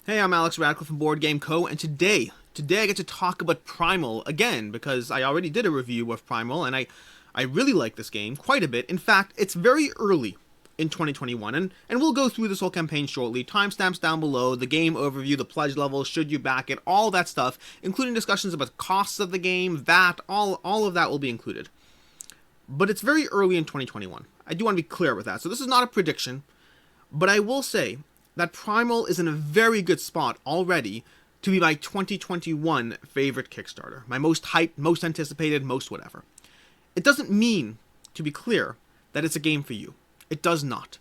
Hey, I'm Alex Radcliffe from Board Game Co. And today I get to talk about Primal again because I already did a review of Primal and I really like this game quite a bit. In fact, it's very early in 2021 and we'll go through this whole campaign shortly. Timestamps down below, the game overview, the pledge level, should you back it, all that stuff, including discussions about costs of the game, VAT, all of that will be included. But it's very early in 2021. I do want to be clear with that. So this is not a prediction, but I will say that Primal is in a very good spot already to be my 2021 favorite Kickstarter. My most hyped, most anticipated, most whatever. It doesn't mean, to be clear, that it's a game for you. It does not.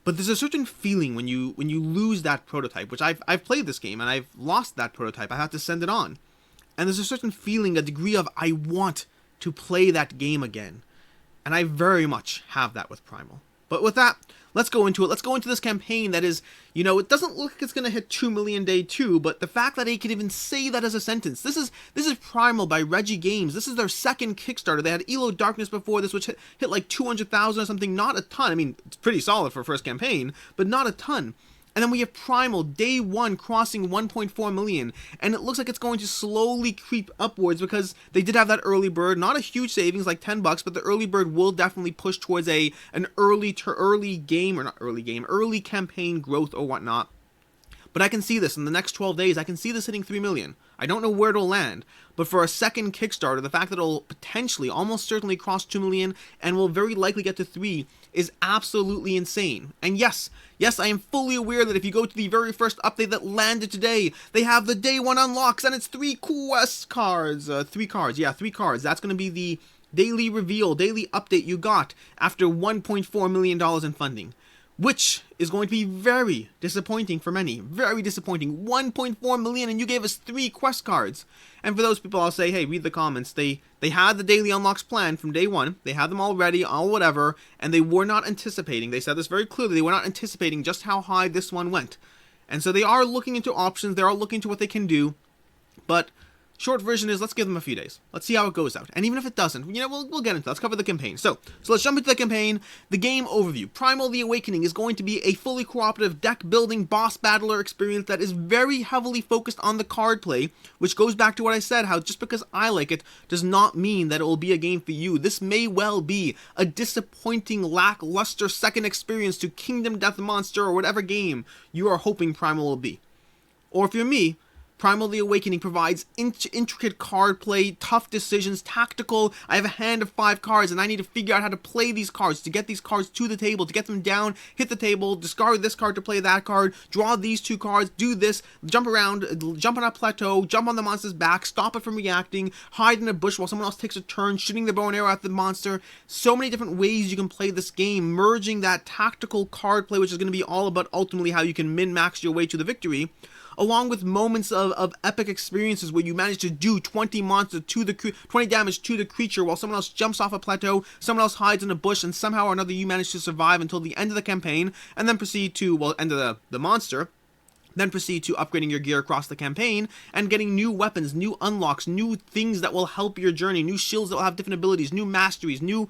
But there's a certain feeling when you lose that prototype, which I've played this game and I've lost that prototype. I have to send it on. And there's a certain feeling, a degree of I want to play that game again. And I very much have that with Primal. But with that, let's go into it. Let's go into this campaign that is, it doesn't look like it's going to hit 2 million day 2, but the fact that I can even say that as a sentence. This is Primal by Reggie Games. This is their second Kickstarter. They had Elo Darkness before this, which hit like 200,000 or something. Not a ton. I mean, it's pretty solid for a first campaign, but not a ton. And then we have Primal, day 1, crossing 1.4 million. And it looks like it's going to slowly creep upwards because they did have that early bird. Not a huge savings, like $10, but the early bird will definitely push towards an early campaign growth or whatnot. But I can see this in the next 12 days. I can see this hitting 3 million. I don't know where it'll land, but for a second Kickstarter, the fact that it'll potentially, almost certainly cross 2 million and will very likely get to 3 is absolutely insane. And yes, I am fully aware that if you go to the very first update that landed today, they have the day 1 unlocks and it's 3 quest cards. 3 cards. That's going to be the daily reveal, daily update you got after $1.4 million in funding. Which is going to be very disappointing for many. Very disappointing. 1.4 million and you gave us 3 quest cards. And for those people, I'll say, hey, read the comments. They had the daily unlocks planned from day 1. They had them all ready, all whatever. And they were not anticipating. They said this very clearly. They were not anticipating just how high this one went. And so they are looking into options. They are looking to what they can do. But short version is, let's give them a few days. Let's see how it goes out. And even if it doesn't, we'll get into that. Let's cover the campaign. So let's jump into the campaign. The game overview. Primal the Awakening is going to be a fully cooperative deck-building boss battler experience that is very heavily focused on the card play, which goes back to what I said, how just because I like it does not mean that it will be a game for you. This may well be a disappointing, lackluster second experience to Kingdom Death Monster or whatever game you are hoping Primal will be. Or if you're me, Primal the Awakening provides intricate card play, tough decisions, tactical. I have a hand of 5 cards and I need to figure out how to play these cards, to get these cards to the table, to get them down, hit the table, discard this card to play that card, draw these 2 cards, do this, jump around, jump on a plateau, jump on the monster's back, stop it from reacting, hide in a bush while someone else takes a turn, shooting the bow and arrow at the monster. So many different ways you can play this game, merging that tactical card play, which is going to be all about ultimately how you can min-max your way to the victory, along with moments of epic experiences where you manage to do 20 damage to the creature while someone else jumps off a plateau, someone else hides in a bush, and somehow or another you manage to survive until the end of the campaign, and then proceed to, end of the monster, then proceed to upgrading your gear across the campaign and getting new weapons, new unlocks, new things that will help your journey, new shields that will have different abilities, new masteries, new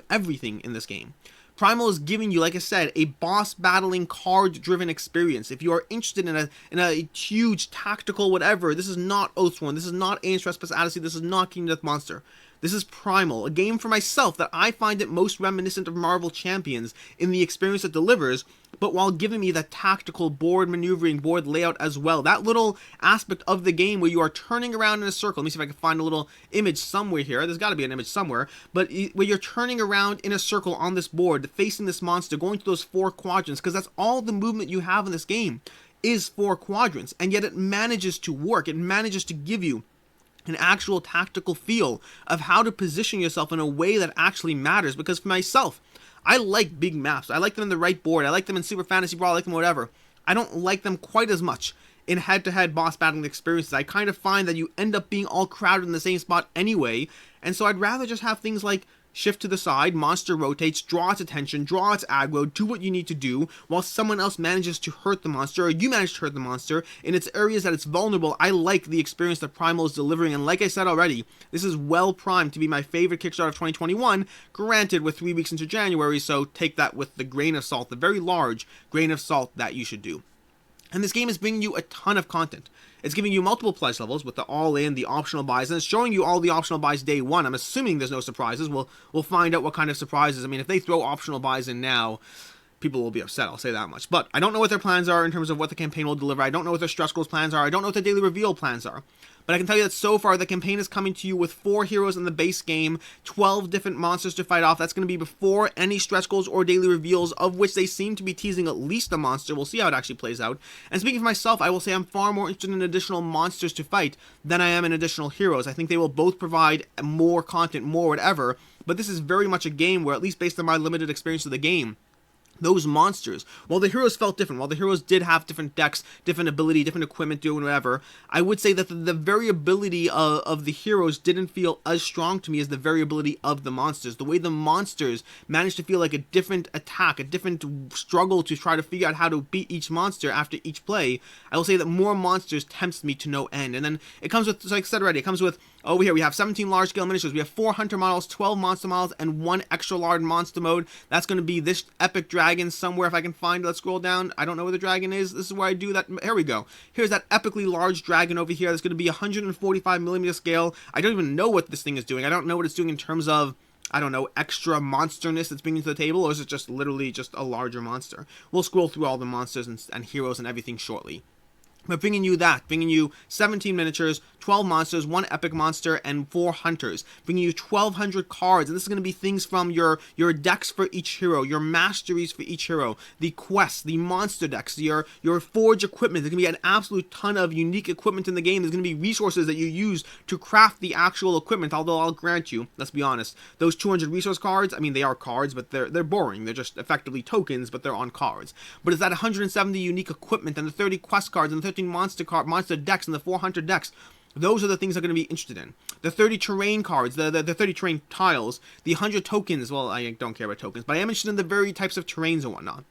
everything in this game. Primal is giving you, like I said, a boss battling card-driven experience. If you are interested in a huge tactical whatever, this is not Oathsworn, this is not Aliens Trespass Odyssey, this is not Kingdom Death Monster. This is Primal, a game for myself that I find it most reminiscent of Marvel Champions in the experience it delivers, but while giving me the tactical board maneuvering, board layout as well. That little aspect of the game where you are turning around in a circle. Let me see if I can find a little image somewhere here. There's got to be an image somewhere. But where you're turning around in a circle on this board, facing this monster, going through those 4 quadrants, because that's all the movement you have in this game is 4 quadrants. And yet it manages to work. It manages to give you an actual tactical feel of how to position yourself in a way that actually matters. Because for myself, I like big maps. I like them in the right board. I like them in Super Fantasy Brawl. I like them whatever. I don't like them quite as much in head-to-head boss battling experiences. I kind of find that you end up being all crowded in the same spot anyway. And so I'd rather just have things like shift to the side, monster rotates, draw its attention, draw its aggro, do what you need to do, while someone else manages to hurt the monster, or you manage to hurt the monster, in its areas that it's vulnerable. I like the experience that Primal is delivering, and like I said already, this is well primed to be my favorite Kickstarter of 2021, granted we're 3 weeks into January, so take that with the grain of salt, the very large grain of salt that you should do. And this game is bringing you a ton of content. It's giving you multiple pledge levels with the all-in, the optional buys, and it's showing you all the optional buys day one. I'm assuming there's no surprises. We'll find out what kind of surprises. I mean, if they throw optional buys in now, people will be upset, I'll say that much. But I don't know what their plans are in terms of what the campaign will deliver. I don't know what their stretch goals plans are. I don't know what their daily reveal plans are. But I can tell you that so far, the campaign is coming to you with 4 heroes in the base game, 12 different monsters to fight off. That's going to be before any stretch goals or daily reveals, of which they seem to be teasing at least a monster. We'll see how it actually plays out. And speaking for myself, I will say I'm far more interested in additional monsters to fight than I am in additional heroes. I think they will both provide more content, more whatever. But this is very much a game where, at least based on my limited experience of the game, those monsters, while the heroes felt different, while the heroes did have different decks, different ability, different equipment, doing whatever, I would say that the variability of the heroes didn't feel as strong to me as the variability of the monsters. The way the monsters managed to feel like a different attack, a different struggle to try to figure out how to beat each monster after each play, I will say that more monsters tempts me to no end. And then it comes with, like I said already, it comes with, over here we have 17 large scale miniatures, we have 4 hunter models, 12 monster models, and 1 extra large monster mode. That's going to be this epic dragon somewhere, if I can find it. Let's scroll down. I don't know where the dragon is. This is where I do that. Here we go. Here's that epically large dragon over here. That's going to be 145mm scale. I don't even know what this thing is doing. I don't know what it's doing in terms of, I don't know, extra monsterness it's bringing to the table, or is it just literally just a larger monster? We'll scroll through all the monsters and heroes and everything shortly. But bringing you 17 miniatures, 12 monsters, 1 epic monster, and 4 hunters. Bringing you 1,200 cards, and this is going to be things from your decks for each hero, your masteries for each hero, the quests, the monster decks, your forge equipment. There's going to be an absolute ton of unique equipment in the game. There's going to be resources that you use to craft the actual equipment, although I'll grant you, let's be honest, those 200 resource cards, I mean, they are cards, but they're boring. They're just effectively tokens, but they're on cards. But it's that 170 unique equipment, and the 30 quest cards, and the 13 monster decks, and the 4 hunter decks. Those are the things I'm going to be interested in. The 30 terrain cards, the 30 terrain tiles, the 100 tokens. Well, I don't care about tokens, but I am interested in the very types of terrains and whatnot.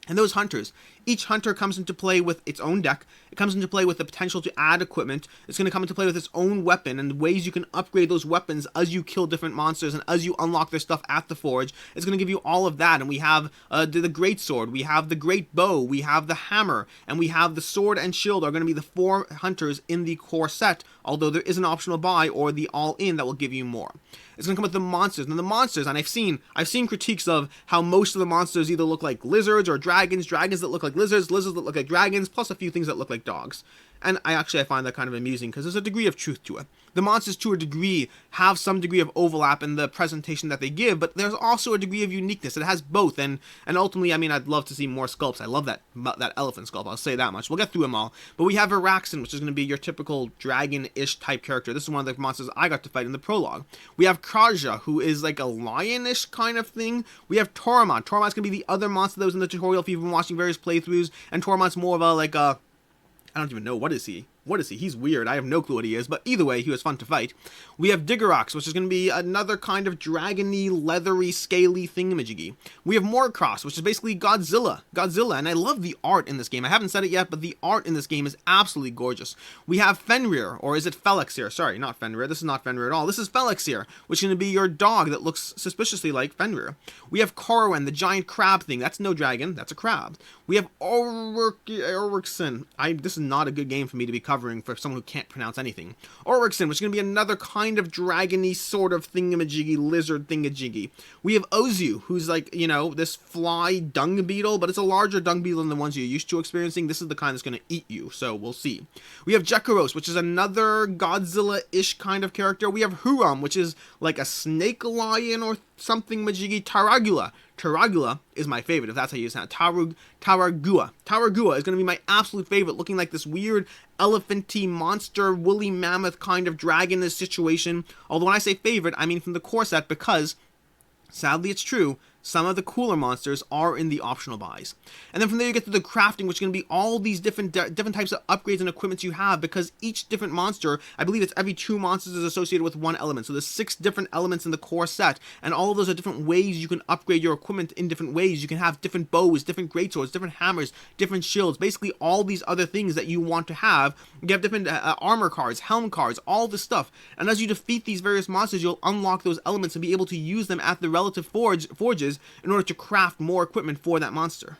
And those hunters, each hunter comes into play with its own deck. It comes into play with the potential to add equipment. It's going to come into play with its own weapon and ways you can upgrade those weapons as you kill different monsters and as you unlock their stuff at the forge. It's going to give you all of that. And we have the great sword, we have the great bow, we have the hammer, and we have the sword and shield are going to be the 4 hunters in the core set, although there is an optional buy or the all-in that will give you more. It's going to come with the monsters. And the monsters, and I've seen critiques of how most of the monsters either look like lizards or dragons that look like lizards that look like dragons, plus a few things that look like dogs. And I find that kind of amusing because there's a degree of truth to it. The monsters, to a degree, have some degree of overlap in the presentation that they give, but there's also a degree of uniqueness. It has both, and ultimately, I mean, I'd love to see more sculpts. I love that elephant sculpt, I'll say that much. We'll get through them all. But we have Araxin, which is going to be your typical dragon-ish type character. This is one of the monsters I got to fight in the prologue. We have Kraja, who is like a lion-ish kind of thing. We have Toromont. Toromont's going to be the other monster that was in the tutorial if you've been watching various playthroughs, and Toromont's more of a, I don't even know, what is he? What is he? He's weird. I have no clue what he is, but either way, he was fun to fight. We have Diggerox, which is going to be another kind of dragony, leathery, scaly thingamajiggy. We have Morcross, which is basically Godzilla, and I love the art in this game. I haven't said it yet, but the art in this game is absolutely gorgeous. We have Fenrir, or is it Felixir? Sorry, not Fenrir. This is not Fenrir at all. This is Felixir, which is going to be your dog that looks suspiciously like Fenrir. We have Corwin, the giant crab thing. That's no dragon, that's a crab. We have Orwixen. This is not a good game for me to be covering for someone who can't pronounce anything. Orwixen, which is going to be another kind of dragony sort of thingamajiggy, lizard thingamajiggy. We have Ozu, who's like, this fly dung beetle, but it's a larger dung beetle than the ones you're used to experiencing. This is the kind that's going to eat you, so we'll see. We have Jekaros, which is another Godzilla-ish kind of character. We have Huram, which is like a snake lion or something majiggy. Taragula is my favorite, if that's how you sound. Taragua is going to be my absolute favorite, looking like this weird elephanty monster, woolly mammoth kind of dragon in this situation. Although when I say favorite, I mean from the core set, because, sadly it's true, some of the cooler monsters are in the optional buys. And then from there you get to the crafting, which is going to be all these different types of upgrades and equipments you have, because each different monster, I believe it's every 2 monsters is associated with 1 element. So there's 6 different elements in the core set, and all of those are different ways you can upgrade your equipment in different ways. You can have different bows, different greatswords, different hammers, different shields, basically all these other things that you want to have. You have different armor cards, helm cards, all this stuff. And as you defeat these various monsters, you'll unlock those elements and be able to use them at the relative forges in order to craft more equipment for that monster.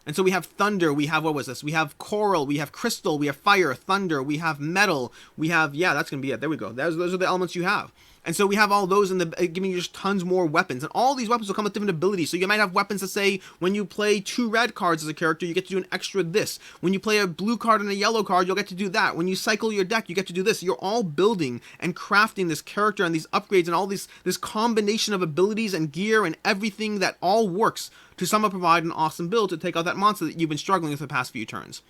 And so we have thunder, we have, what was this? We have coral, we have crystal, we have fire, thunder, we have metal, we have, yeah, that's going to be it. There we go. Those are the elements you have. And so we have all those, and giving you just tons more weapons. And all these weapons will come with different abilities. So you might have weapons that say, when you play 2 red cards as a character, you get to do an extra this. When you play a blue card and a yellow card, you'll get to do that. When you cycle your deck, you get to do this. You're all building and crafting this character and these upgrades and all this combination of abilities and gear and everything that all works to somehow provide an awesome build to take out that monster that you've been struggling with the past few turns.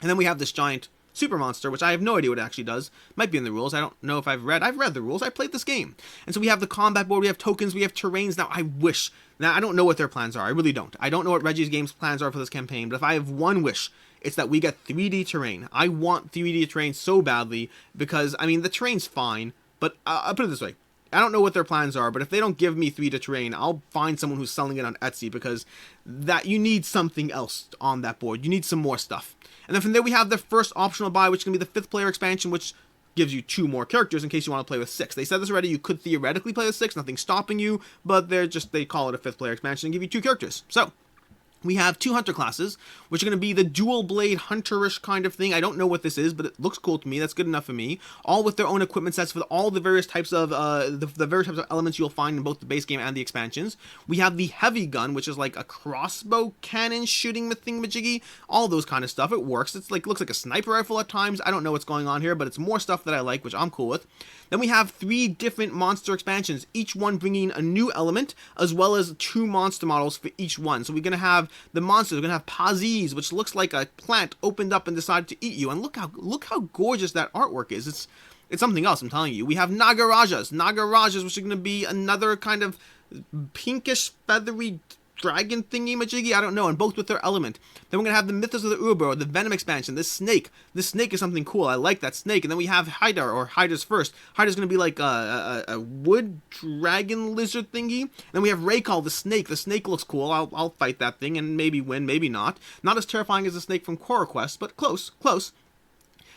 And then we have this giant super monster, which I have no idea what it actually does. Might be in the rules. I don't know if I've read the rules. I played this game. And so we have the combat board, we have tokens, we have terrains. Now I don't know what their plans are. I really don't. I don't know what Reggie's game's plans are for this campaign, but if I have one wish, it's that we get 3D terrain. I want 3D terrain so badly because, I mean, the terrain's fine, but I'll put it this way. I don't know what their plans are, but if they don't give me 3D terrain, I'll find someone who's selling it on Etsy, because that you need something else on that board. You need some more stuff. And then from there we have the first optional buy, which is going to be the 5th player expansion, which gives you 2 more characters in case you want to play with 6. They said this already, you could theoretically play with 6, nothing's stopping you, but they call it a 5th player expansion and give you 2 characters. So we have 2 hunter classes, which are going to be the dual blade hunterish kind of thing. I don't know what this is, but it looks cool to me. That's good enough for me. All with their own equipment sets for all the various types of the various types of elements you'll find in both the base game and the expansions. We have the heavy gun, which is like a crossbow cannon shooting thingamajiggy. All those kind of stuff. It works. It's like, looks like a sniper rifle at times. I don't know what's going on here, but it's more stuff that I like, which I'm cool with. Then we have 3 different monster expansions, each one bringing a new element, as well as 2 monster models for each one. So we're going to have the monsters. We're going to have Pazis, which looks like a plant opened up and decided to eat you. And look how gorgeous that artwork is. It's something else, I'm telling you. We have Nagarajas, which are going to be another kind of pinkish, feathery dragon thingy majiggy, I don't know, and both with their element. Then we're going to have the Mythos of the Uber, or the Venom expansion, this snake. This snake is something cool, I like that snake. And then we have Hydar, or Hydar's first. Hydar's going to be like a wood dragon lizard thingy. And then we have Raykal, the snake. The snake looks cool, I'll fight that thing and maybe win, maybe not. Not as terrifying as the snake from Core Quest, but close.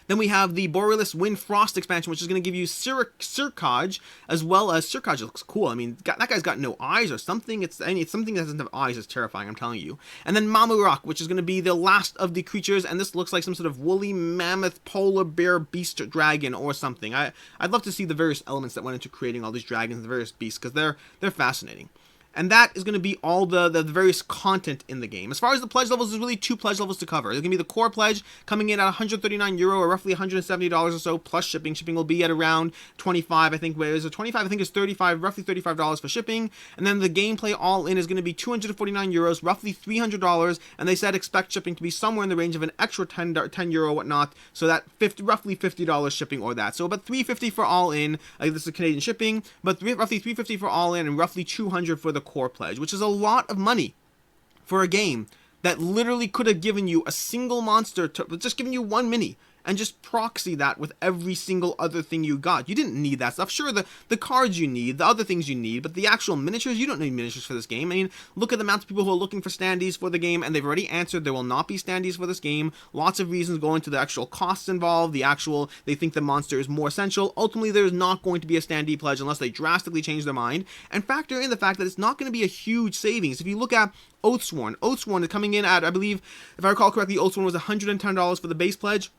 Then we have the Borealis Wind Frost expansion, which is going to give you Circage, as well as Circage looks cool. I mean, that guy's got no eyes or something. It's something that doesn't have eyes is terrifying, I'm telling you. And then Mamurak, which is going to be the last of the creatures, and this looks like some sort of woolly mammoth polar bear beast dragon or something. I'd love to see the various elements that went into creating all these dragons and the various beasts, because they're fascinating. And that is going to be all the various content in the game. As far as the pledge levels, there's really 2 pledge levels to cover. There's going to be the core pledge coming in at €139 or roughly $170 or so plus shipping. Shipping will be at around 25, I think. Where is it? 25, I think it's 35, roughly $35 for shipping. And then the gameplay all in is going to be €249, roughly $300. And they said expect shipping to be somewhere in the range of an extra €10 whatnot. So that roughly $50 shipping or that. So about $350 for all in. This is Canadian shipping, but roughly $350 for all in and roughly $200 for the core pledge, which is a lot of money for a game that literally could have given you a single monster, just given you 1 mini, and just proxy that with every single other thing you got. You didn't need that stuff. Sure, the cards you need, the other things you need, but the actual miniatures, you don't need miniatures for this game. I mean, look at the amount of people who are looking for standees for the game, and they've already answered there will not be standees for this game. Lots of reasons going to the actual costs involved, they think the monster is more essential. Ultimately, there's not going to be a standee pledge unless they drastically change their mind, and factor in the fact that it's not going to be a huge savings. If you look at Oathsworn is coming in at, I believe, if I recall correctly, Oathsworn was $110 for the base pledge,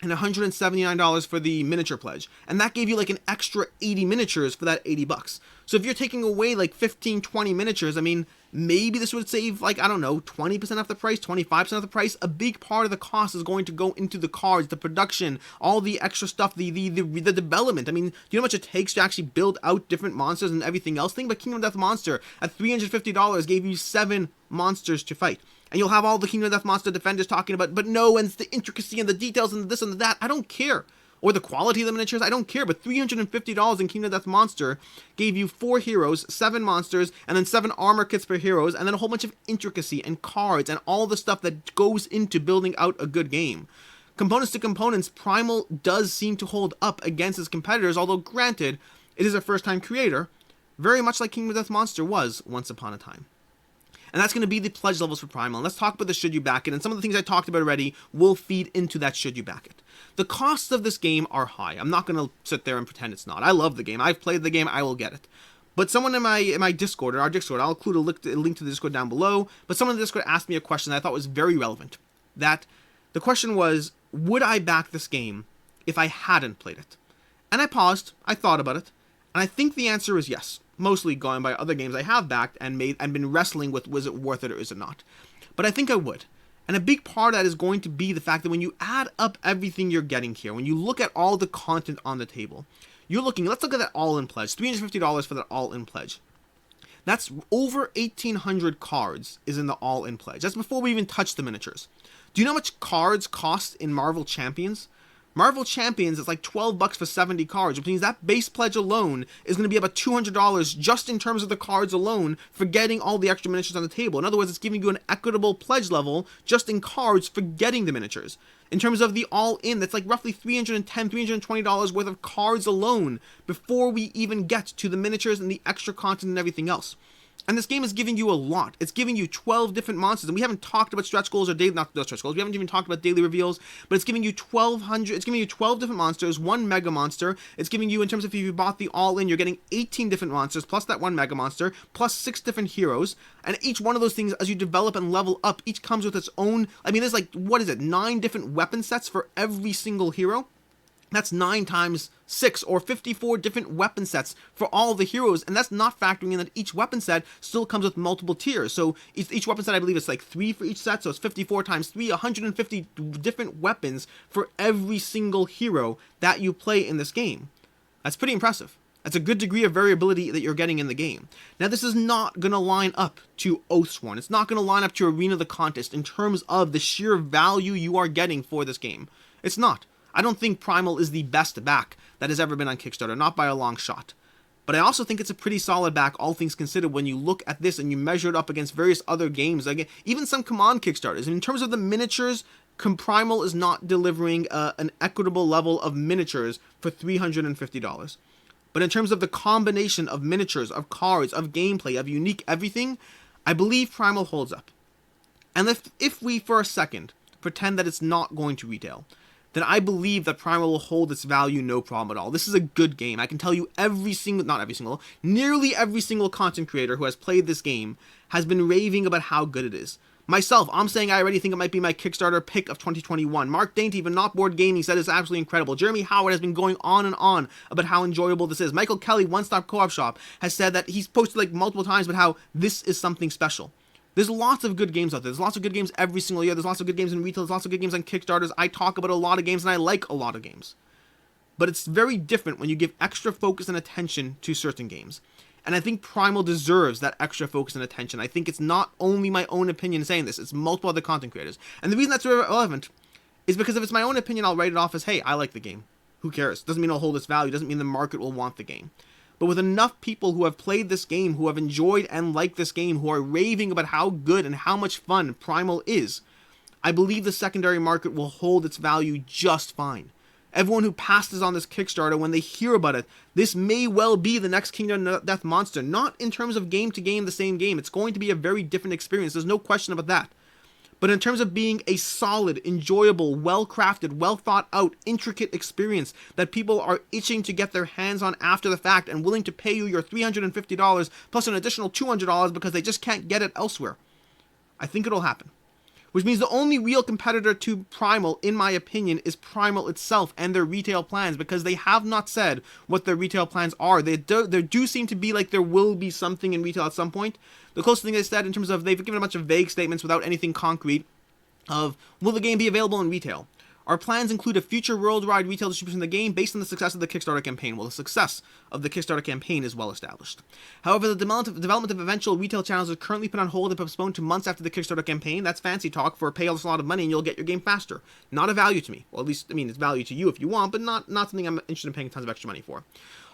and $179 for the miniature pledge. And that gave you like an extra 80 miniatures for that $80. So if you're taking away like 15, 20 miniatures, I mean, maybe this would save like, I don't know, 20% off the price, 25% off the price. A big part of the cost is going to go into the cards, the production, all the extra stuff, the development. I mean, do you know how much it takes to actually build out different monsters and everything else? Think about Kingdom of Death Monster at $350 gave you 7 monsters to fight. And you'll have all the Kingdom of Death Monster defenders talking about, but no, and it's the intricacy and the details and this and that. I don't care. Or the quality of the miniatures, I don't care. But $350 in Kingdom of Death Monster gave you 4 heroes, 7 monsters, and then 7 armor kits for heroes, and then a whole bunch of intricacy and cards and all the stuff that goes into building out a good game. Components to components, Primal does seem to hold up against its competitors, although granted, it is a first-time creator, very much like Kingdom of Death Monster was once upon a time. And that's going to be the pledge levels for Primal. And let's talk about the should you back it. And some of the things I talked about already will feed into that should you back it. The costs of this game are high. I'm not going to sit there and pretend it's not. I love the game. I've played the game. I will get it. But someone in my Discord, in our Discord, I'll include a link to the Discord down below, but someone in the Discord asked me a question that I thought was very relevant. That the question was, would I back this game if I hadn't played it? And I paused, I thought about it, and I think the answer is yes. Mostly going by other games I have backed and been wrestling with, was it worth it or is it not? But I think I would. And a big part of that is going to be the fact that when you add up everything you're getting here, when you look at all the content on the table, you're looking, let's look at that all-in pledge, $350 for that all-in pledge. That's over 1,800 cards is in the all-in pledge. That's before we even touch the miniatures. Do you know how much cards cost in Marvel Champions? Marvel Champions is like $12 for 70 cards, which means that base pledge alone is going to be about $200 just in terms of the cards alone for getting all the extra miniatures on the table. In other words, it's giving you an equitable pledge level just in cards for getting the miniatures. In terms of the all-in, that's like roughly $310, $320 worth of cards alone before we even get to the miniatures and the extra content and everything else. And this game is giving you a lot. It's giving you 12 different monsters, and we haven't talked about stretch goals or daily, not stretch goals. We haven't even talked about daily reveals, but it's giving you 1,200. It's giving you 12 different monsters, one mega monster. It's giving you, in terms of if you bought the all-in, you're getting 18 different monsters plus that one mega monster plus 6 different heroes. And each one of those things, as you develop and level up, each comes with its own. I mean, there's like 9 different weapon sets for every single hero. That's 9 times 6, or 54 different weapon sets for all the heroes, and that's not factoring in that each weapon set still comes with multiple tiers. So each weapon set, I believe, is like 3 for each set, so it's 54 times 3, 150 different weapons for every single hero that you play in this game. That's pretty impressive. That's a good degree of variability that you're getting in the game. Now, this is not going to line up to Oathsworn. It's not going to line up to Arena of the Contest in terms of the sheer value you are getting for this game. It's not. I don't think Primal is the best back that has ever been on Kickstarter, not by a long shot. But I also think it's a pretty solid back, all things considered, when you look at this and you measure it up against various other games, like even some Command Kickstarters. And in terms of the miniatures, Primal is not delivering an equitable level of miniatures for $350. But in terms of the combination of miniatures, of cards, of gameplay, of unique everything, I believe Primal holds up. And if we, for a second, pretend that it's not going to retail, then I believe that Primal will hold its value no problem at all. This is a good game. I can tell you nearly every single content creator who has played this game has been raving about how good it is. Myself, I'm saying I already think it might be my Kickstarter pick of 2021. Mark Dainty, even Not Board Gaming, said it's absolutely incredible. Jeremy Howard has been going on and on about how enjoyable this is. Michael Kelly, One Stop Co-op Shop, has said that he's posted like multiple times about how this is something special. There's lots of good games out there. There's lots of good games every single year. There's lots of good games in retail. There's lots of good games on Kickstarters. I talk about a lot of games, and I like a lot of games. But it's very different when you give extra focus and attention to certain games. And I think Primal deserves that extra focus and attention. I think it's not only my own opinion saying this. It's multiple other content creators. And the reason that's relevant is because if it's my own opinion, I'll write it off as, hey, I like the game. Who cares? Doesn't mean it'll hold its value. Doesn't mean the market will want the game. But with enough people who have played this game, who have enjoyed and liked this game, who are raving about how good and how much fun Primal is, I believe the secondary market will hold its value just fine. Everyone who passes on this Kickstarter, when they hear about it, this may well be the next Kingdom of Death monster. Not in terms of game to game, the same game. It's going to be a very different experience. There's no question about that. But in terms of being a solid, enjoyable, well-crafted, well-thought-out, intricate experience that people are itching to get their hands on after the fact and willing to pay you your $350 plus an additional $200 because they just can't get it elsewhere, I think it'll happen. Which means the only real competitor to Primal, in my opinion, is Primal itself and their retail plans, because they have not said what their retail plans are. They do seem to be like there will be something in retail at some point. The closest thing they said in terms of, they've given a bunch of vague statements without anything concrete of, will the game be available in retail? Our plans include a future worldwide retail distribution of the game based on the success of the Kickstarter campaign. Well, the success of the Kickstarter campaign is well established. However, the development of eventual retail channels is currently put on hold and postponed to months after the Kickstarter campaign. That's fancy talk for pay us a lot of money and you'll get your game faster. Not a value to me. Well, at least, I mean, it's value to you if you want, but not something I'm interested in paying tons of extra money for.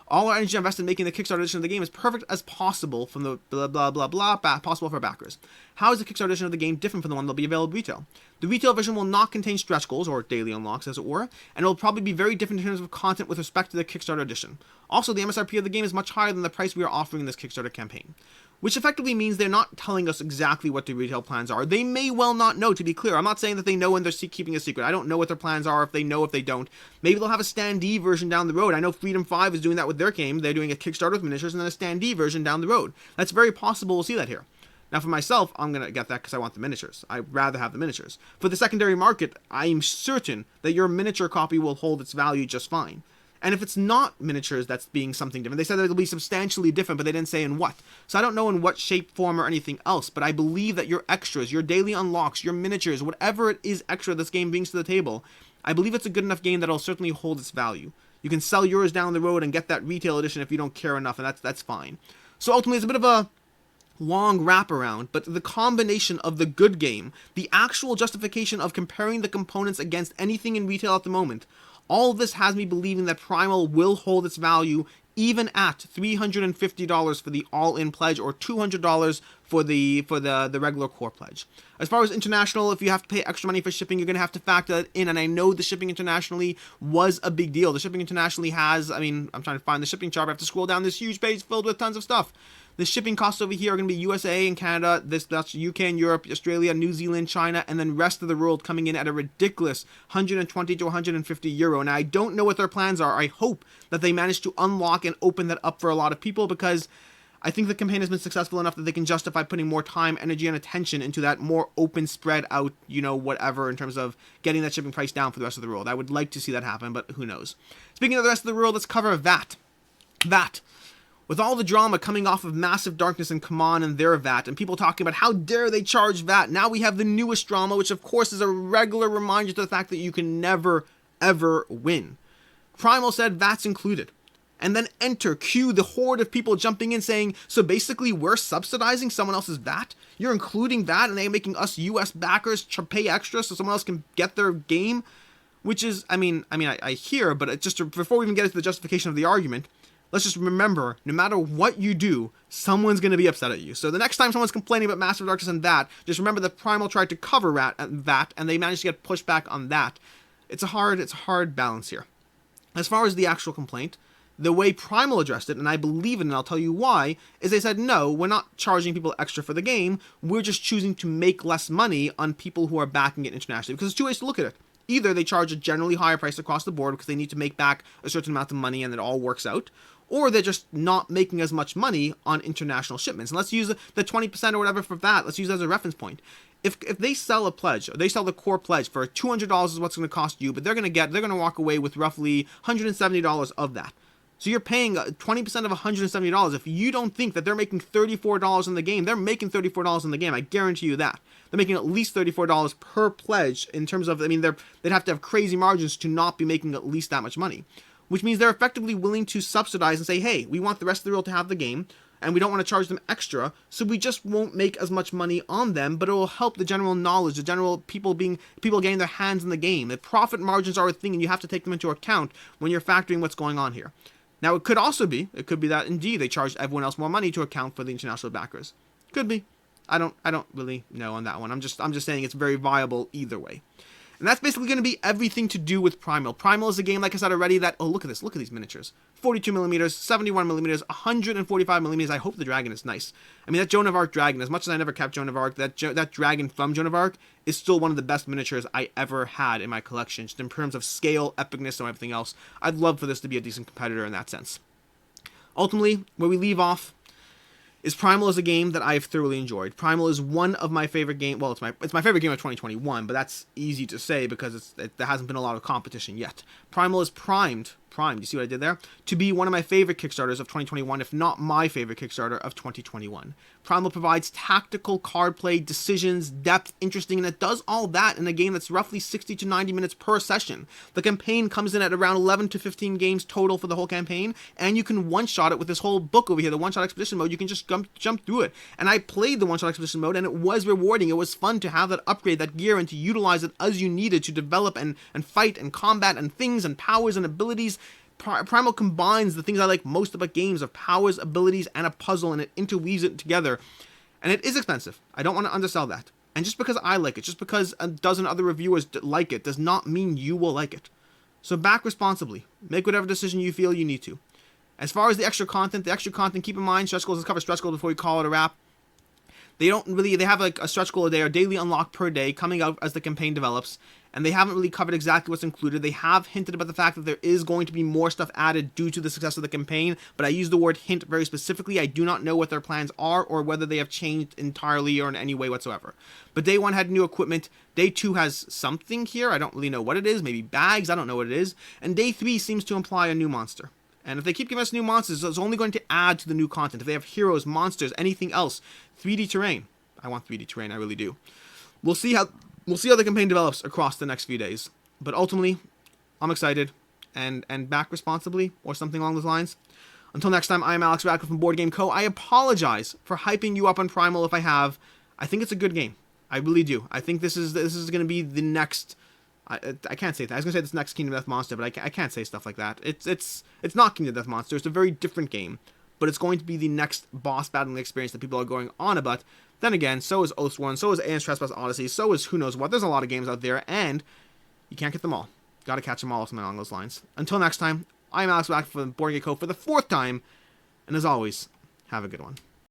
All our energy invested in making the Kickstarter edition of the game as perfect as possible from the possible for backers. How is the Kickstarter edition of the game different from the one that will be available retail? The retail version will not contain stretch goals, or daily unlocks as it were, and it will probably be very different in terms of content with respect to the Kickstarter edition. Also, the MSRP of the game is much higher than the price we are offering in this Kickstarter campaign. which effectively means they're not telling us exactly what the retail plans are. They may well not know, to be clear. I'm not saying that they know and they're keeping a secret. I don't know what their plans are, if they know, if they don't. Maybe they'll have a standee version down the road. I know Freedom 5 is doing that with their game. They're doing a Kickstarter with miniatures and then a standee version down the road. That's very possible we'll see that here. Now, for myself, I'm going to get that because I want the miniatures. I'd rather have the miniatures. For the secondary market, I'm certain that your miniature copy will hold its value just fine. And if it's not miniatures, that's being something different. They said that it'll be substantially different, but they didn't say in what. So I don't know in what shape, form, or anything else, but I believe that your extras, your daily unlocks, your miniatures, whatever it is extra this game brings to the table, I believe it's a good enough game that it'll certainly hold its value. You can sell yours down the road and get that retail edition if you don't care enough, and that's fine. So ultimately, it's a bit of a long wraparound, but the combination of the good game, the actual justification of comparing the components against anything in retail at the moment, all of this has me believing that Primal will hold its value even at $350 for the all-in pledge or $200 for the regular core pledge. As far as international, if you have to pay extra money for shipping, you're going to have to factor that in, and I know the shipping internationally was a big deal. The shipping internationally has, I'm trying to find the shipping chart, I have to scroll down this huge page filled with tons of stuff. The shipping costs over here are going to be USA and Canada, that's UK and Europe, Australia, New Zealand, China, and then rest of the world coming in at a ridiculous 120 to 150 euro. Now, I don't know what their plans are. I hope that they manage to unlock and open that up for a lot of people, because I think the campaign has been successful enough that they can justify putting more time, energy, and attention into that more open, spread out, whatever, in terms of getting that shipping price down for the rest of the world. I would like to see that happen, but who knows. Speaking of the rest of the world, let's cover VAT. VAT. With all the drama coming off of Massive Darkness and Command and their VAT, and people talking about how dare they charge VAT, now we have the newest drama, which of course is a regular reminder to the fact that you can never, ever win. Primal said VAT's included. And then cue the horde of people jumping in saying, so basically we're subsidizing someone else's VAT? You're including VAT and they're making us US backers pay extra so someone else can get their game? Which is, I hear, but before we even get into the justification of the argument, let's just remember, no matter what you do, someone's going to be upset at you. So the next time someone's complaining about Massive Darkness and that, just remember that Primal tried to cover that, and they managed to get pushed back on that. It's a hard balance here. As far as the actual complaint, the way Primal addressed it, and I believe it, and I'll tell you why, is they said, no, we're not charging people extra for the game, we're just choosing to make less money on people who are backing it internationally. Because there's two ways to look at it. Either they charge a generally higher price across the board because they need to make back a certain amount of money and it all works out, or they're just not making as much money on international shipments. And let's use the 20% or whatever for that. Let's use that as a reference point. If they sell a pledge, or they sell the core pledge for $200 is what's going to cost you, but they're going to walk away with roughly $170 of that. So you're paying 20% of $170. If you don't think that they're making $34 in the game, they're making $34 in the game. I guarantee you that. They're making at least $34 per pledge in terms of, they'd have to have crazy margins to not be making at least that much money. Which means they're effectively willing to subsidize and say, hey, we want the rest of the world to have the game, and we don't want to charge them extra, so we just won't make as much money on them, but it will help the general knowledge, the general people getting their hands in the game. The profit margins are a thing, and you have to take them into account when you're factoring what's going on here. Now, it could be that indeed they charged everyone else more money to account for the international backers. Could be. I don't really know on that one. I'm just saying it's very viable either way. And that's basically going to be everything to do with Primal. Primal is a game, like I said already, that, oh, look at this, look at these miniatures. 42mm, 71mm, 145mm. I hope the dragon is nice. That Joan of Arc dragon, as much as I never kept Joan of Arc, that dragon from Joan of Arc is still one of the best miniatures I ever had in my collection, just in terms of scale, epicness, and everything else. I'd love for this to be a decent competitor in that sense. Ultimately, where we leave off is Primal is a game that I've thoroughly enjoyed. Primal is one of my favorite games. Well, it's my favorite game of 2021, but that's easy to say because there hasn't been a lot of competition yet. Primal is primed, you see what I did there? To be one of my favorite Kickstarters of 2021, if not my favorite Kickstarter of 2021. Primal provides tactical card play, decisions, depth, interesting, and it does all that in a game that's roughly 60 to 90 minutes per session. The campaign comes in at around 11 to 15 games total for the whole campaign, and you can one-shot it with this whole book over here, the one-shot expedition mode. You can just jump through it. And I played the one-shot expedition mode, and it was rewarding. It was fun to have that upgrade, that gear, and to utilize it as you needed to develop and fight and combat and things and powers and abilities. Primal combines the things I like most about games of powers, abilities, and a puzzle, and it interweaves it together. And it is expensive. I don't want to undersell that. And just because I like it, just because a dozen other reviewers like it, does not mean you will like it. So back responsibly. Make whatever decision you feel you need to. As far as the extra content, keep in mind, stretch goals, let's cover stretch goals before we call it a wrap. They have like a stretch goal a day or daily unlock per day coming out as the campaign develops, and they haven't really covered exactly what's included. They have hinted about the fact that there is going to be more stuff added due to the success of the campaign, but I use the word hint very specifically. I do not know what their plans are or whether they have changed entirely or in any way whatsoever. But day 1 had new equipment. Day 2 has something here. I don't really know what it is. Maybe bags. I don't know what it is. And day 3 seems to imply a new monster. And if they keep giving us new monsters, it's only going to add to the new content. If they have heroes, monsters, anything else, 3D terrain. I want 3D terrain, I really do. We'll see how the campaign develops across the next few days. But ultimately, I'm excited and back responsibly, or something along those lines. Until next time, I am Alex Radcliffe from Board Game Co. I apologize for hyping you up on Primal if I have. I think it's a good game. I really do. I think this is going to be the next. I can't say that. I was going to say this next Kingdom Death Monster, but I can't say stuff like that. It's not Kingdom Death Monster. It's a very different game, but it's going to be the next boss battling experience that people are going on about. Then again, so is Oathsworn, so is Aeon's Trespass Odyssey, so is who knows what. There's a lot of games out there, and you can't get them all. Gotta catch them all, or something along those lines. Until next time, I'm Alex back from Board Game Co. for the 4th time, and as always, have a good one.